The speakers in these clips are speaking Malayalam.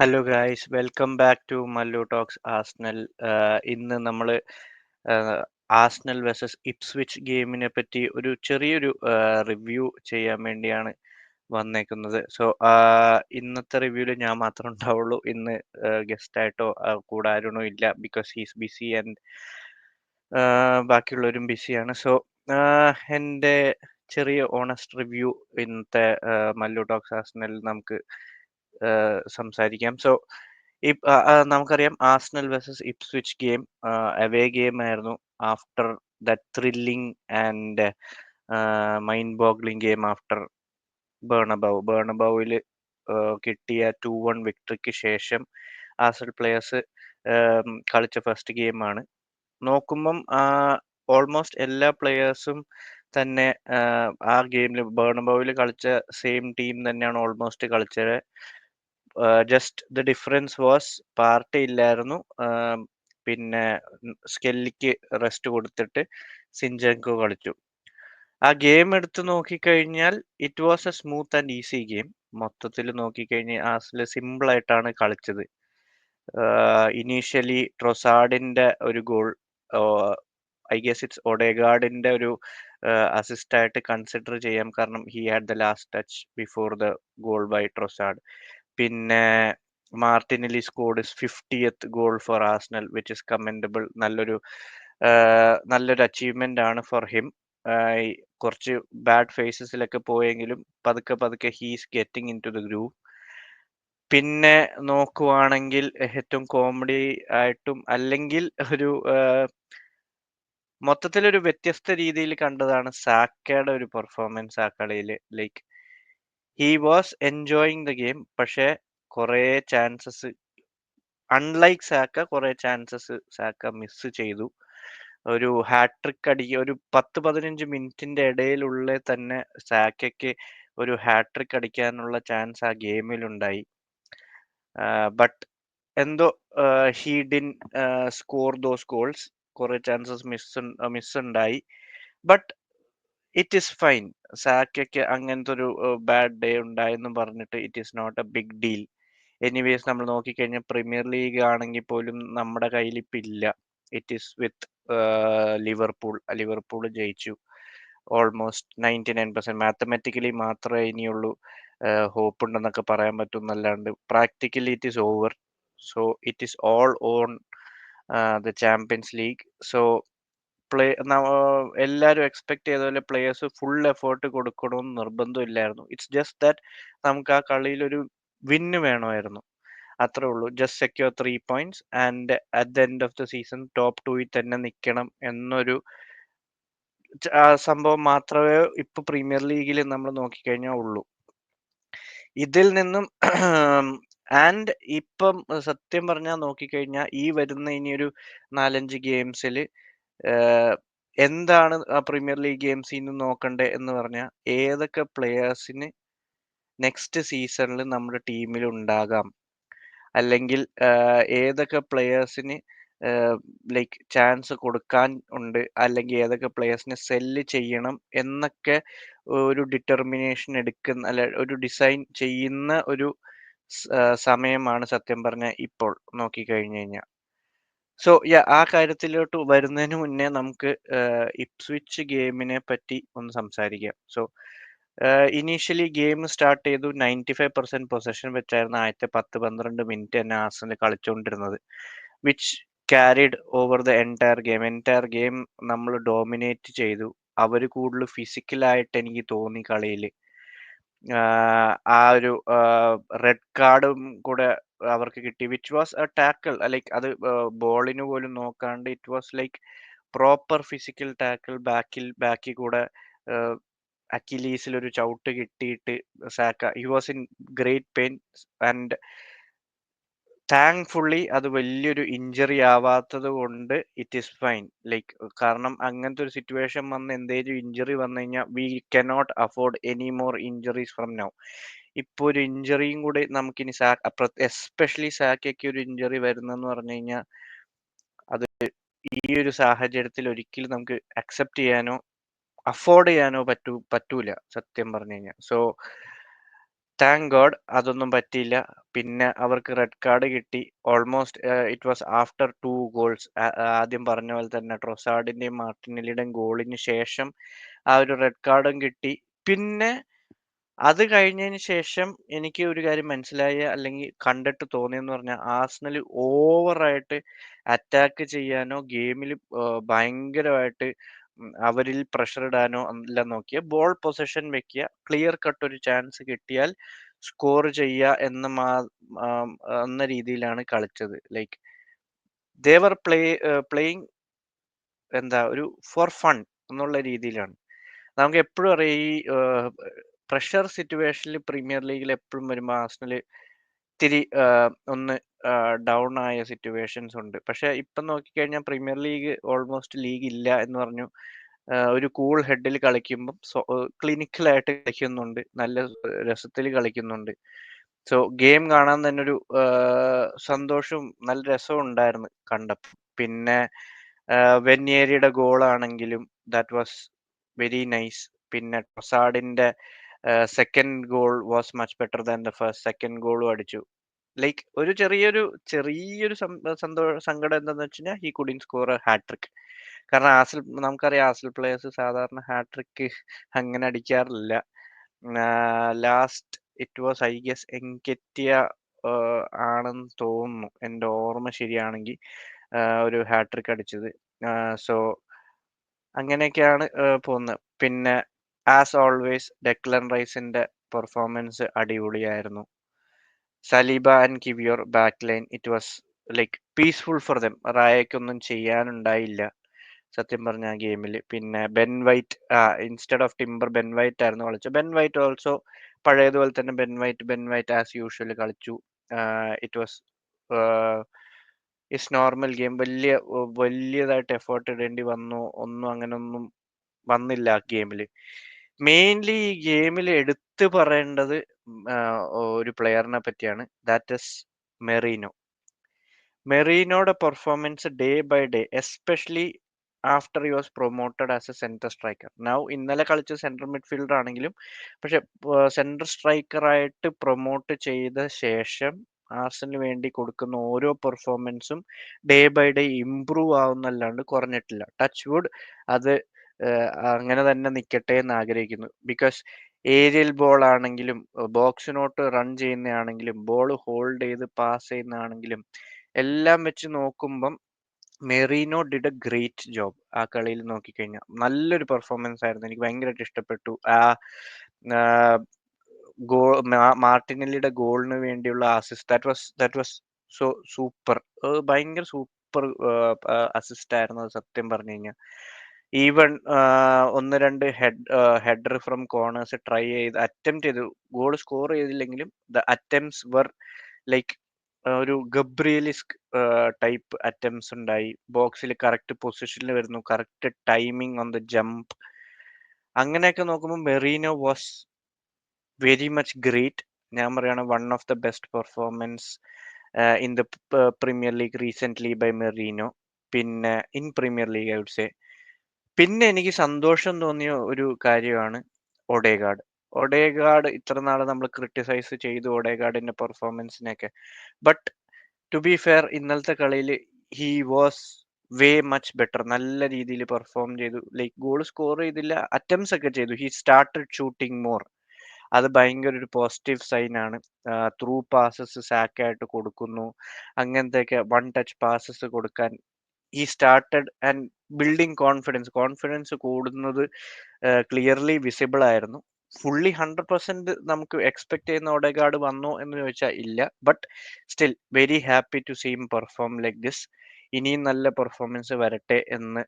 Hello guys, welcome back to Mallu talks Arsenal. ഇന്ന് നമ്മൾ ആസ്നൽ വേഴ്സസ് ഇപ്സ്വിച്ച് ഗെയിമിനെ പറ്റി ഒരു ചെറിയൊരു റിവ്യൂ ചെയ്യാൻ വേണ്ടിയാണ് വന്നേക്കുന്നത്. സോ ഇന്നത്തെ റിവ്യൂവിൽ ഞാൻ മാത്രമേ ഉണ്ടാവുള്ളൂ. ഇന്ന് ഗസ്റ്റായിട്ടോ കൂടെ ആരുണോ ഇല്ല, ബിക്കോസ് ഹീസ് ബിസി ആൻഡ് ബാക്കിയുള്ളവരും ബിസിയാണ്. സോ എൻ്റെ ചെറിയ ഓണസ്റ്റ് റിവ്യൂ ഇന്നത്തെ മല്ലു ടോക്സ് ആസ്നൽ നമുക്ക് സംസാരിക്കാം. സോ നമുക്കറിയാം Arsenal versus Ipswich game away game ആയിരുന്നു. After that thrilling and mind boggling game after ബേർണബൗവിൽ കിട്ടിയ 2-1 വിക്ടറിക്ക് ശേഷം ആർസണൽ പ്ലേയേഴ്സ് കളിച്ച ഫസ്റ്റ് ഗെയിമാണ്. നോക്കുമ്പം ഓൾമോസ്റ്റ് എല്ലാ പ്ലേയേഴ്സും തന്നെ ആ ഗെയിമിൽ ബേർണബൗവിൽ കളിച്ച സെയിം ടീം തന്നെയാണ് ഓൾമോസ്റ്റ് കളിച്ചത്. Just the difference was party ഇല്ലായിരുന്നു. പിന്നെ സ്കെല്ലിക്ക് റെസ്റ്റ് കൊടുത്തിട്ട് സിഞ്ചങ്കോ കളിച്ചു. ആ ഗെയിം എടുത്ത് നോക്കിക്കഴിഞ്ഞാൽ it was a smooth and easy game. മൊത്തത്തിൽ നോക്കിക്കഴിഞ്ഞാൽ ആസിൽ സിമ്പിൾ ആയിട്ടാണ് കളിച്ചത്. ഇനീഷ്യലി ട്രൊസാർഡിന്റെ ഒരു ഗോൾ, ഐ ഗെസ് ഇറ്റ്സ് ഒഡേഗാർഡിന്റെ ഒരു അസിസ്റ്റ് ആയിട്ട് കൺസിഡർ ചെയ്യാം. കാരണം he had the last touch before the goal by Trossard. പിന്നെ Martinelli scored 50th goal for Arsenal, which is commendable. നല്ലൊരു അച്ചീവ്മെന്റ് ആണ് ഫോർ ഹിം. കുറച്ച് ബാഡ് ഫേസസിലൊക്കെ പോയെങ്കിലും പതുക്കെ പതുക്കെ he's getting into the groove. പിന്നെ നോക്കുവാണെങ്കിൽ ഏറ്റവും കോമഡി ആയിട്ടും അല്ലെങ്കിൽ ഒരു മൊത്തത്തിലൊരു വ്യത്യസ്ത രീതിയിൽ കണ്ടതാണ് സാക്കയുടെ ഒരു പെർഫോമൻസ് ആ കളിയിൽ. Like he was enjoying the game, പക്ഷെ കുറേ ചാൻസസ്, അൺലൈക്ക് സാക്ക, കുറേ ചാൻസസ് സാക്ക മിസ് ചെയ്തു. ഒരു ഹാട്രിക് ഒരു 10-15 മിനിറ്റിന്റെ ഇടയിലുള്ള തന്നെ സാക്കയ്ക്ക് ഒരു ഹാട്രിക് അടിക്കാനുള്ള ചാൻസ് ആ ഗെയിമിലുണ്ടായി. ബട്ട് എന്തോ he didn't score those goals. കുറെ ചാൻസസ് മിസ്സുണ്ടായി. But it is fine. സാക്കയ്ക്ക് അങ്ങനത്തെ ഒരു ബാഡ് ഡേ ഉണ്ടായെന്നും പറഞ്ഞിട്ട് it is not a big deal. Anyways നമ്മൾ നോക്കിക്കഴിഞ്ഞാൽ പ്രീമിയർ ലീഗ് ആണെങ്കിൽ പോലും നമ്മുടെ കയ്യിൽ ഇപ്പം ഇല്ല. ഇറ്റ് ഈസ് വിത്ത് ലിവർപൂൾ ജയിച്ചു. ഓൾമോസ്റ്റ് 99% മാത്തമാറ്റിക്കലി മാത്രമേ ഇനിയുള്ളൂ ഹോപ്പ് ഉണ്ടെന്നൊക്കെ പറയാൻ പറ്റും എന്നല്ലാണ്ട് practically it is over. So it is all on the Champions league. So എല്ലാവരും എക്സ്പെക്ട് ചെയ്ത പോലെ പ്ലേയേഴ്സ് ഫുൾ എഫേർട്ട് കൊടുക്കണമെന്ന് നിർബന്ധമില്ലായിരുന്നു. ഇറ്റ്സ് ജസ്റ്റ് ദാറ്റ് നമുക്ക് ആ കളിയിൽ ഒരു വിന്ന് വേണമായിരുന്നു, അത്രേ ഉള്ളൂ. Just secure 3 points and at the end of the season top 2-ൽ തന്നെ നിൽക്കണം എന്നൊരു സംഭവം മാത്രമേ ഇപ്പൊ പ്രീമിയർ ലീഗിൽ നമ്മൾ നോക്കിക്കഴിഞ്ഞാൽ ഉള്ളൂ. ഇതിൽ നിന്നും ആൻഡ് ഇപ്പം സത്യം പറഞ്ഞാൽ നോക്കിക്കഴിഞ്ഞാൽ ഈ വരുന്ന ഇനിയൊരു 4-5 ഗെയിംസിൽ എന്താണ് പ്രീമിയർ ലീഗ് ഗെയിംസിൽ നിന്ന് നോക്കണ്ടേ എന്ന് പറഞ്ഞാൽ ഏതൊക്കെ പ്ലേയേഴ്സിന് നെക്സ്റ്റ് സീസണിൽ നമ്മുടെ ടീമിൽ ഉണ്ടാകാം, അല്ലെങ്കിൽ ഏതൊക്കെ പ്ലേയേഴ്സിന് ലൈക്ക് ചാൻസ് കൊടുക്കാൻ ഉണ്ട്, അല്ലെങ്കിൽ ഏതൊക്കെ പ്ലേയേഴ്സിനെ സെല്ല് ചെയ്യണം എന്നൊക്കെ ഒരു ഡിറ്റർമിനേഷൻ എടുക്കുന്ന, അല്ല ഒരു ഡിസൈൻ ചെയ്യുന്ന ഒരു സമയമാണ് സത്യം പറഞ്ഞാൽ ഇപ്പോൾ നോക്കിക്കഴിഞ്ഞു കഴിഞ്ഞാൽ. സോ ആ കാര്യത്തിലോട്ട് വരുന്നതിന് മുന്നേ നമുക്ക് ഇപ്സ്വിച്ച് ഗെയിമിനെ പറ്റി ഒന്ന് സംസാരിക്കാം. സോ ഇനീഷ്യലി ഗെയിം സ്റ്റാർട്ട് ചെയ്തു. 95% പൊസഷൻ വെച്ചായിരുന്നു ആദ്യത്തെ 10-12 മിനിറ്റ് തന്നെ ആർസണൽ കളിച്ചുകൊണ്ടിരുന്നത്, which carried over the entire game നമ്മൾ ഡോമിനേറ്റ് ചെയ്തു. അവർ കൂടുതൽ ഫിസിക്കലായിട്ട് എനിക്ക് തോന്നി കളിയിൽ. ആ ഒരു റെഡ് കാർഡും കൂടെ അവർക്ക് കിട്ടി, which was A tackle. Like അത് ബോളിന് പോലും നോക്കാണ്ട് it was like proper physical tackle. ബാക്കിൽ കൂടെ അക്കിലീസിൽ ഒരു ചവിട്ട് കിട്ടിയിട്ട് Saka he was in great pain. And thankfully അത് വലിയൊരു ഇഞ്ചറി ആവാത്തത് കൊണ്ട് ഇറ്റ് ഈസ് ഫൈൻ. ലൈക്ക് കാരണം അങ്ങനത്തെ ഒരു സിറ്റുവേഷൻ വന്ന് എന്തെങ്കിലും ഇഞ്ചറി വന്നു കഴിഞ്ഞാൽ we cannot afford any more injuries from now. ഇപ്പൊ ഒരു ഇഞ്ചറിയും കൂടി നമുക്കിനി എസ്പെഷ്യലി സാക്കയ്ക്ക് ഒരു ഇഞ്ചറി വരുന്നെന്ന് പറഞ്ഞു കഴിഞ്ഞാൽ അത് ഈ ഒരു സാഹചര്യത്തിൽ ഒരിക്കലും നമുക്ക് അക്സെപ്റ്റ് ചെയ്യാനോ അഫോർഡ് ചെയ്യാനോ പറ്റൂല സത്യം പറഞ്ഞു കഴിഞ്ഞാൽ. സോ താങ്ക് ഗോഡ് അതൊന്നും പറ്റിയില്ല. പിന്നെ അവർക്ക് റെഡ് കാർഡ് കിട്ടി. Almost it was after 2 goals. ആദ്യം പറഞ്ഞ പോലെ തന്നെ ട്രൊസാർഡിന്റെയും മാർട്ടിനെല്ലിയുടെയും ഗോളിന് ശേഷം ആ ഒരു റെഡ് കാർഡും കിട്ടി. പിന്നെ അത് കഴിഞ്ഞതിന് ശേഷം എനിക്ക് ഒരു കാര്യം മനസ്സിലായ അല്ലെങ്കിൽ കണ്ടിട്ട് തോന്നിയെന്ന് പറഞ്ഞാൽ ആർസണൽ ഓവറായിട്ട് അറ്റാക്ക് ചെയ്യാനോ ഗെയിമിൽ ഭയങ്കരമായിട്ട് അവരിൽ പ്രഷർ ഇടാനോ അല്ല നോക്കിയ ബോൾ പൊസഷൻ വെക്കുക, ക്ലിയർ കട്ട് ഒരു ചാൻസ് കിട്ടിയാൽ സ്കോർ ചെയ്യുക എന്ന രീതിയിലാണ് കളിച്ചത്. ലൈക്ക് ദേവർ പ്ലേയിങ് എന്താ ഒരു ഫോർ ഫൺ എന്നുള്ള രീതിയിലാണ്. നമുക്ക് എപ്പോഴും അറിയാം ഈ പ്രഷർ സിറ്റുവേഷനിൽ പ്രീമിയർ ലീഗിൽ എപ്പോഴും വരുമ്പോൾ ആർസണൽ ഇത്തിരി ഒന്ന് ഡൗൺ ആയ സിറ്റുവേഷൻസ് ഉണ്ട്. പക്ഷെ ഇപ്പം നോക്കിക്കഴിഞ്ഞാൽ പ്രീമിയർ ലീഗ് ഓൾമോസ്റ്റ് ലീഗ് ഇല്ല എന്ന് പറഞ്ഞു. ഒരു കൂൾ ഹെഡിൽ കളിക്കുമ്പം ക്ലിനിക്കലായിട്ട് കളിക്കുന്നുണ്ട്, നല്ല രസത്തിൽ കളിക്കുന്നുണ്ട്. സോ ഗെയിം കാണാൻ തന്നെ ഒരു സന്തോഷവും നല്ല രസവും ഉണ്ടായിരുന്നു കണ്ടപ്പോൾ. പിന്നെ വെന്യേരിയുടെ ഗോൾ ആണെങ്കിലും ദാറ്റ് വാസ് വെരി നൈസ്. പിന്നെ ട്രൊസാർഡിന്റെ second goal was much better than the first. Second ഗോളും അടിച്ചു. ലൈക്ക് ഒരു ചെറിയൊരു ചെറിയൊരു സങ്കടം എന്താന്ന് വെച്ച് കഴിഞ്ഞാൽ he couldn't score a hat-trick. കാരണം നമുക്കറിയാം ആർസണൽ പ്ലേയേഴ്സ് സാധാരണ ഹാട്രിക് അങ്ങനെ അടിക്കാറില്ല. Last it was I guess Nketiah ആണെന്ന് തോന്നുന്നു, എൻ്റെ ഓർമ്മ ശരിയാണെങ്കിൽ ഒരു ഹാട്രിക് അടിച്ചത്. സോ അങ്ങനെയൊക്കെയാണ് പോകുന്നത്. പിന്നെ ആസ് ഓൾവേസ് ഡെക്ലൻ റൈസിന്റെ പെർഫോമൻസ് അടിപൊളിയായിരുന്നു. Saliba and Kiwior back line it was like peaceful for them. റായക്കൊന്നും ചെയ്യാനുണ്ടായില്ല സത്യം പറഞ്ഞ ആ ഗെയിമിൽ. പിന്നെ Ben White instead of Timber Ben White ആയിരുന്നു കളിച്ചത്. ബെൻ വൈറ്റ് ഓൾസോ പഴയതുപോലെ തന്നെ ബെൻ വൈറ്റ് ആസ് യൂഷ്വൽ കളിച്ചു. It was is normal game. വലിയതായിട്ട് എഫേർട്ട് ഇടേണ്ടി വന്നു ഒന്നും അങ്ങനൊന്നും വന്നില്ല ആ ഗെയിമിൽ. മെയിൻലി ഈ ഗെയിമിൽ എടുത്തു പറയേണ്ടത് ഒരു പ്ലെയറിനെ പറ്റിയാണ്. That is Merino. മെറീനോയുടെ performance day by day, especially after he was promoted as a centre striker. Now ഇന്നലെ കളിച്ച സെൻട്രൽ മിഡ്ഫീൽഡർ ആണെങ്കിലും പക്ഷെ സെൻട്രൽ സ്ട്രൈക്കറായിട്ട് പ്രൊമോട്ട് ചെയ്ത ശേഷം ആർസനലിന് വേണ്ടി കൊടുക്കുന്ന ഓരോ പെർഫോമൻസും ഡേ ബൈ ഡേ ഇംപ്രൂവ് ആവുന്നല്ലാണ്ട് കുറഞ്ഞിട്ടില്ല. ടച്ച് വുഡ് അത് അങ്ങനെ തന്നെ നിൽക്കട്ടെ എന്ന് ആഗ്രഹിക്കുന്നു. ബിക്കോസ് ഏരിയൽ ബോൾ ആണെങ്കിലും ബോക്സിനോട്ട് റൺ ചെയ്യുന്നതാണെങ്കിലും ബോൾ ഹോൾഡ് ചെയ്ത് പാസ് ചെയ്യുന്നതാണെങ്കിലും എല്ലാം വെച്ച് നോക്കുമ്പം Merino did A great job. ആ കളിയിൽ നോക്കിക്കഴിഞ്ഞാൽ നല്ലൊരു പെർഫോമൻസ് ആയിരുന്നു. എനിക്ക് ഭയങ്കരമായിട്ട് ഇഷ്ടപ്പെട്ടു. ഗോൾ മാർട്ടിനെല്ലിയുടെ ഗോളിന് വേണ്ടിയുള്ള assist that was so super. ഭയങ്കര സൂപ്പർ അസിസ്റ്റ് ആയിരുന്നു അത് സത്യം പറഞ്ഞു കഴിഞ്ഞാൽ. ഈവൻ ഒന്ന് രണ്ട് ഹെഡർ ഫ്രം കോർണേഴ്സ് ട്രൈ ചെയ്ത് അറ്റംപ്റ്റ് ചെയ്തു. ഗോൾ സ്കോർ ചെയ്തില്ലെങ്കിലും ദ അറ്റംപ്റ്റ്സ് വർ ലൈക്ക് ഒരു ഗബ്രിയലിസ്ക് ടൈപ്പ് അറ്റംപ്റ്റ്സ് ഉണ്ടായി. ബോക്സിൽ കറക്റ്റ് പൊസിഷനിൽ വരുന്നു, correct timing on the jump. അങ്ങനെയൊക്കെ നോക്കുമ്പോൾ Merino was very much great. ഞാൻ പറയാണ് one of the best performance in the Premier League recent by Merino. പിന്നെ in premier league I would say. പിന്നെ എനിക്ക് സന്തോഷം തോന്നിയ ഒരു കാര്യമാണ് ഒഡേഗാർഡ്. ഒഡേഗാർഡ് ഇത്ര നാൾ നമ്മൾ ക്രിട്ടിസൈസ് ചെയ്തു ഒഡേഗാർഡിന്റെ പെർഫോമൻസിനെയൊക്കെ. ബട്ട് ടു ബി ഫെയർ ഇന്നലത്തെ കളിയിൽ he was way much better. നല്ല രീതിയിൽ പെർഫോം ചെയ്തു. ലൈക്ക് ഗോൾ സ്കോർ ചെയ്തില്ല, അറ്റംപ്റ്റ്സ് ഒക്കെ ചെയ്തു. He started shooting more. അത് ഭയങ്കര ഒരു പോസിറ്റീവ് സൈൻ ആണ്. ത്രൂ പാസസ് സാക്കായിട്ട് കൊടുക്കുന്നു, അങ്ങനത്തെയൊക്കെ വൺ ടച്ച് പാസസ് കൊടുക്കാൻ ഈ സ്റ്റാർട്ടഡ് ആൻഡ് ബിൽഡിംഗ് കോൺഫിഡൻസ് കൂടുന്നത് ക്ലിയർലി വിസിബിൾ ആയിരുന്നു. ഫുള്ളി 100% നമുക്ക് എക്സ്പെക്ട് ചെയ്യുന്ന ഒഡേഗാർഡ് വന്നോ എന്ന് ചോദിച്ചാൽ ഇല്ല. But still very happy to see him perform like this. ഇനിയും നല്ല പെർഫോമൻസ് വരട്ടെ എന്ന്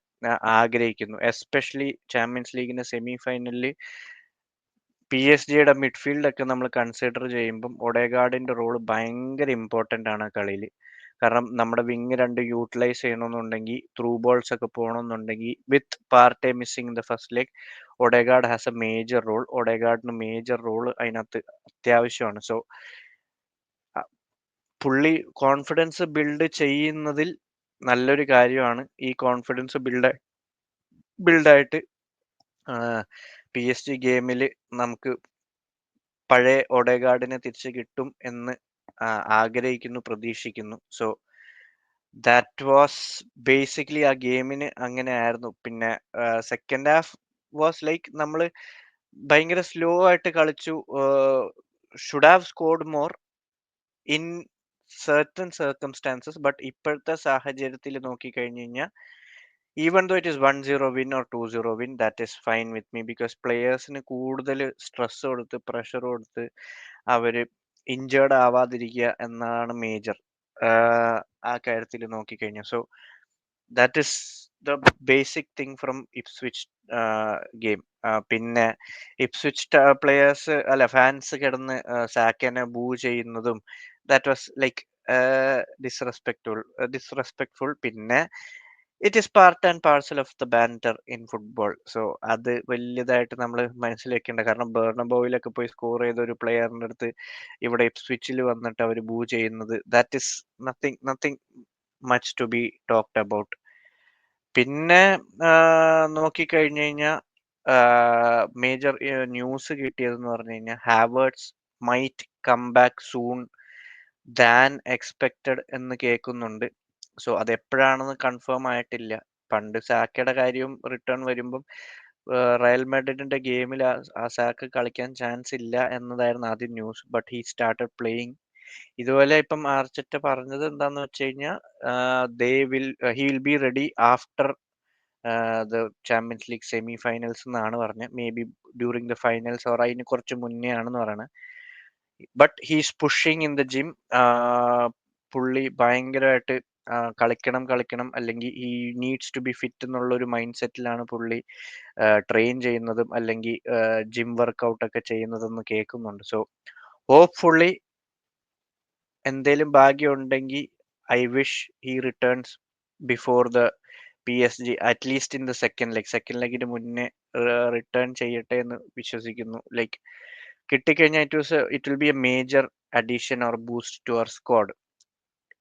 ആഗ്രഹിക്കുന്നു. എസ്പെഷ്യലി ചാമ്പ്യൻസ് ലീഗിന്റെ സെമി ഫൈനലിൽ PSG-യുടെ മിഡ്ഫീൽഡ് ഒക്കെ നമ്മൾ കൺസിഡർ ചെയ്യുമ്പം ഒഡേഗാർഡിന്റെ റോള് ഭയങ്കര ഇമ്പോർട്ടന്റ് ആണ് ആ കളിയിൽ. കാരണം നമ്മുടെ വിങ് രണ്ട് യൂട്ടിലൈസ് ചെയ്യണമെന്നുണ്ടെങ്കിൽ, ത്രൂ ബോൾസ് ഒക്കെ പോകണമെന്നുണ്ടെങ്കിൽ, with Partey missing in the first leg, Odegaard has a major role. ഒഡേഗാർഡിന് മേജർ റോൾ അതിനകത്ത് അത്യാവശ്യമാണ്. സോ പുള്ളി കോൺഫിഡൻസ് ബിൽഡ് ചെയ്യുന്നതിൽ നല്ലൊരു കാര്യമാണ്. ഈ കോൺഫിഡൻസ് ബിൽഡായിട്ട് PSG ഗെയിമിൽ നമുക്ക് പഴയ ഒഡേഗാർഡിനെ തിരിച്ച് കിട്ടും എന്ന് ആഗ്രഹിക്കുന്നു, പ്രതീക്ഷിക്കുന്നു. സോ ദാറ്റ് വാസ് ബേസിക്കലി ആ ഗെയിമിന് അങ്ങനെ ആയിരുന്നു. പിന്നെ സെക്കൻഡ് ഹാഫ് വാസ് ലൈക്ക് നമ്മള് ഭയങ്കര സ്ലോ ആയിട്ട് കളിച്ചു. Should have scored more in certain circumstances. But ഇപ്പോഴത്തെ സാഹചര്യത്തിൽ നോക്കിക്കഴിഞ്ഞ് കഴിഞ്ഞാൽ even though it is 1-0 win or 2-0 win, that is fine with me. Because പ്ലെയേഴ്സിന് കൂടുതൽ സ്ട്രെസ് കൊടുത്ത് പ്രഷർ കൊടുത്ത് അവര് ഇഞ്ചേർഡ് ആവാതിരിക്കുക എന്നാണ് മേജർ ആ കാര്യത്തിൽ നോക്കിക്കഴിഞ്ഞാൽ. So that is the basic thing from Ipswich game. പിന്നെ ഇപ്സ്വിച്ച് പ്ലെയേഴ്സ് അല്ല ഫാൻസ് കിടന്ന് സാക്കനെ ബൂ ചെയ്യുന്നതും ദാറ്റ് വാസ് ലൈക്ക് ഡിസ്റെസ്പെക്ട്ഫുൾ. പിന്നെ it is part and parcel of the banter in football. So അത് വലിയതായിട്ട് നമ്മൾ മനസ്സിൽ വെക്കേണ്ട. കാരണം ബേർണബോയിലൊക്കെ പോയി സ്കോർ ചെയ്ത ഒരു പ്ലെയറിന്റെ അടുത്ത് ഇവിടെ ഇപ്സ്വിച്ചിൽ വന്നിട്ട് അവർ ബൂ ചെയ്യുന്നത്, that is nothing much to be talked about. പിന്നെ നോക്കിക്കഴിഞ്ഞ് കഴിഞ്ഞാൽ മേജർ ന്യൂസ് കിട്ടിയതെന്ന് പറഞ്ഞു കഴിഞ്ഞാൽ Havertz might come back soon than expected എന്ന് കേൾക്കുന്നുണ്ട്. സോ അതെപ്പോഴാണെന്ന് കൺഫേം ആയിട്ടില്ല. പണ്ട് സാക്കയുടെ കാര്യവും റിട്ടേൺ വരുമ്പം റയൽ മാഡ്രിഡിന്റെ ഗെയിമിൽ ആ സാക്ക് കളിക്കാൻ ചാൻസ് ഇല്ല എന്നതായിരുന്നു ആദ്യം news. But he started playing. ഇതുപോലെ ഇപ്പം ആർച്ചറ്റ പറഞ്ഞത് എന്താന്ന് വെച്ച് കഴിഞ്ഞാൽ he will be ready after the Champions League semi finals എന്നാണ് പറഞ്ഞത്. Maybe during the finals or അതിന് കുറച്ച് മുന്നേ ആണെന്ന് പറയണത്. But he's pushing in the gym. പുള്ളി ഭയങ്കരമായിട്ട് കളിക്കണം അല്ലെങ്കിൽ ഈ നീഡ്സ് ടു ബി ഫിറ്റ് എന്നുള്ള ഒരു മൈൻഡ് സെറ്റിലാണ് പുള്ളി ട്രെയിൻ ചെയ്യുന്നതും അല്ലെങ്കിൽ ജിം വർക്കൗട്ട് ഒക്കെ ചെയ്യുന്നതെന്ന് കേൾക്കുന്നുണ്ട്. സോ ഹോപ്പ്ഫുള്ളി എന്തേലും ഭാഗ്യം ഉണ്ടെങ്കിൽ I wish he returns before the PSG at least in the second ലെഗിന് മുന്നേ റിട്ടേൺ ചെയ്യട്ടെ എന്ന് വിശ്വസിക്കുന്നു. ലൈക്ക് കിട്ടിക്കഴിഞ്ഞാൽ it will be a major addition or boost to our squad.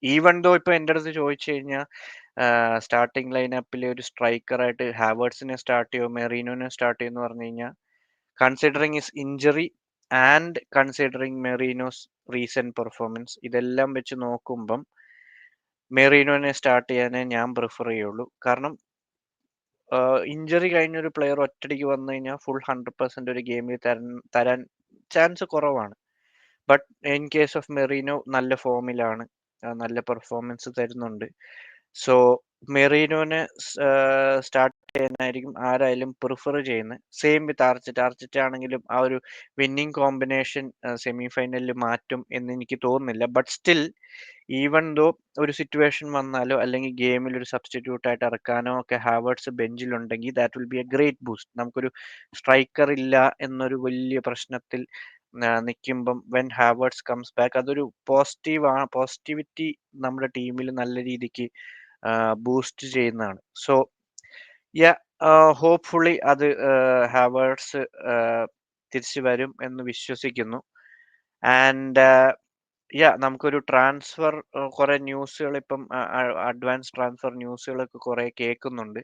Even though ഇപ്പൊ എൻ്റെ അടുത്ത് ചോദിച്ചു കഴിഞ്ഞാൽ സ്റ്റാർട്ടിംഗ് ലൈനപ്പിൽ ഒരു സ്ട്രൈക്കറായിട്ട് ഹാവേർട്സിനെ സ്റ്റാർട്ട് ചെയ്യോ മെറീനോനെ സ്റ്റാർട്ട് ചെയ്യുമെന്ന് പറഞ്ഞു കഴിഞ്ഞാൽ considering his injury and considering Merino's recent performance, ഇതെല്ലാം വെച്ച് നോക്കുമ്പം മെറീനോനെ സ്റ്റാർട്ട് ചെയ്യാനേ ഞാൻ പ്രിഫർ ചെയ്യുള്ളൂ. കാരണം ഇഞ്ചറി കഴിഞ്ഞൊരു പ്ലെയർ ഒറ്റടിക്ക് വന്നു കഴിഞ്ഞാൽ ഫുൾ 100% ഒരു ഗെയിമിൽ തരാൻ ചാൻസ് കുറവാണ്. But in case of Merino നല്ല ഫോമിലാണ്, നല്ല പെർഫോമൻസ് തരുന്നുണ്ട്. സോ മെറീനോനെ സ്റ്റാർട്ട് ചെയ്യാനായിരിക്കും ആരായാലും പ്രിഫർ ചെയ്യുന്നത്. സെയിം വിത്ത് ആർച്ചിറ്റ ആണെങ്കിലും ആ ഒരു വിന്നിങ് കോമ്പിനേഷൻ സെമി ഫൈനലിൽ മാറ്റും എന്ന് എനിക്ക് തോന്നുന്നില്ല. ബട്ട് സ്റ്റിൽ ഈവൻ ദോ ഒരു സിറ്റുവേഷൻ വന്നാലോ അല്ലെങ്കിൽ ഗെയിമിൽ ഒരു സബ്സ്റ്റിറ്റ്യൂട്ട് ആയിട്ട് ഇറക്കാനോ ഒക്കെ ഹാവേർട്സ് ബെഞ്ചിലുണ്ടെങ്കിൽ that will be a great boost. നമുക്കൊരു സ്ട്രൈക്കർ ഇല്ല എന്നൊരു വലിയ പ്രശ്നത്തിൽ നിൽക്കുമ്പം വെൻ ഹാവേർട്സ് കംസ് ബാക്ക് അതൊരു പോസിറ്റിവിറ്റി നമ്മുടെ ടീമിൽ നല്ല രീതിക്ക് ബൂസ്റ്റ് ചെയ്യുന്നതാണ്. സോ ഹോപ്പ്ഫുള്ളി അത് ഹാവേർട്സ് തിരിച്ചു വരും എന്ന് വിശ്വസിക്കുന്നു. ആൻഡ് നമുക്കൊരു ട്രാൻസ്ഫർ കുറെ ന്യൂസുകൾ ഇപ്പം അഡ്വാൻസ് ട്രാൻസ്ഫർ ന്യൂസുകളൊക്കെ കുറെ കേൾക്കുന്നുണ്ട്.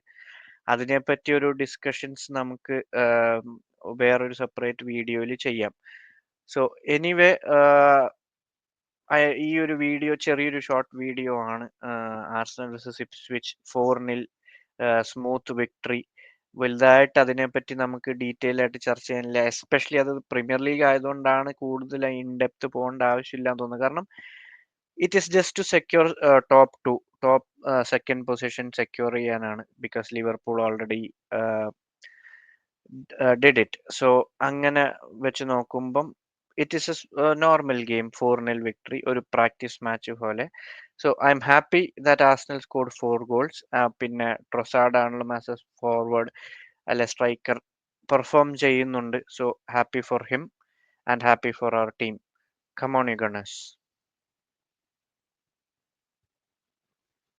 അതിനെപ്പറ്റി ഒരു ഡിസ്കഷൻസ് നമുക്ക് വേറൊരു സെപ്പറേറ്റ് വീഡിയോയിൽ ചെയ്യാം. സോ എനിവേ ഈ ഒരു വീഡിയോ ചെറിയൊരു ഷോർട്ട് വീഡിയോ ആണ്. Arsenal versus Ipswich 4-0 smooth victory. വലുതായിട്ട് അതിനെപ്പറ്റി നമുക്ക് ഡീറ്റെയിൽ ആയിട്ട് ചർച്ച ചെയ്യാനില്ല. എസ്പെഷ്യലി അത് പ്രീമിയർ ലീഗ് ആയതുകൊണ്ടാണ് കൂടുതൽ ഇൻ ഡെപ്ത് പോകേണ്ട ആവശ്യമില്ല എന്ന് തോന്നുന്നത്. കാരണം it is just to secure top second position secure ചെയ്യാനാണ്. Because Liverpool already did it. So അങ്ങനെ വെച്ച് നോക്കുമ്പം it is a normal game, 4-0 victory, ഒരു പ്രാക്ടീസ് മാച്ച് പോലെ. So I'm happy that Arsenal scored 4 goals. പിന്നെ ട്രൊസാർഡ് ആണെങ്കിലും ആസ് എ ഫോർവേഡ് അല്ലെ സ്ട്രൈക്കർ പെർഫോം ചെയ്യുന്നുണ്ട്. So happy for him and happy for our team. Come on you Gunners.